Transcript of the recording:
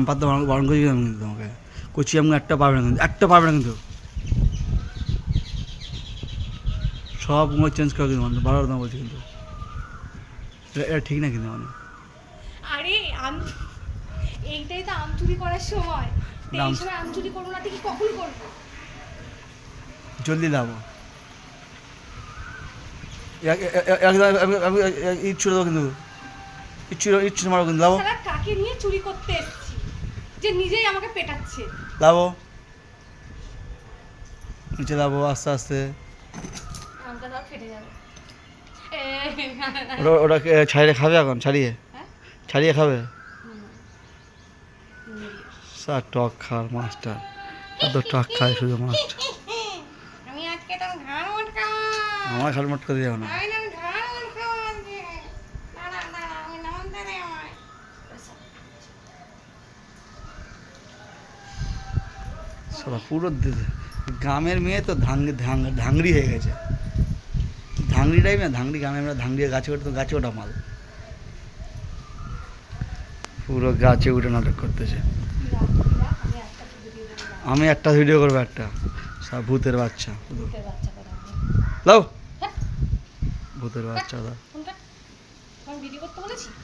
পারতে বারণ করে দিলাম কিন্তু তোমাকে, করছি আমি একটা পারবে না কিন্তু, একটা পারবে না কিন্তু, সব মোবাইল চেঞ্জ করে কিন্তু মানে বারবার দাম বলছি কিন্তু, এটা ঠিক না কিন্তু মানে। আরে এইটাই তো আম চুরি করার সময়, এই সময় আম চুরি করবো না কি কখন করবো? জলদি দাও, ইচ্ছু দেবো কিন্তু, ইচ্ছু মারো কিন্তু, লাভো শালা কাকে নিয়ে চুরি করতে এসেছি যে নিজেই আমাকে পেটাচ্ছে? লাভো নিচে লাভো আস্তে আস্তে, আমটা দাও ফেটে যাবে। ওটা ছাড়িয়ে খাবে এখন, ছাড়িয়ে ছাড়িয়ে খাবে, স্যার টক খাওয়ার মাছটা এত টক খায় শুধু মাছটা, আমি আজকে তো ঘাড় মটকাবো। আমার খালি মটকা দিয়ে যাও না, আমি ঘাড় মটকাবো আজকে। দাঁড়া দাঁড়া, আমি নামতে দে আমায়। সারা পুরো গ্রামের মেয়ে তো ধাংড়ি হয়ে গেছে, ধাংড়ি টাইপ না, ধাংড়ি গ্রামে আমরা ধাংড়ি গাছে ওঠে তো গাছে ওঠা মাল, পুরো গাছে উঠে নাটক করতেছে। আমি একটা ভিডিও করবো, একটা সব ভূতের বাচ্চা, লাও ভূতের বাচ্চা দাও। ভিডিও করতে বলেছি।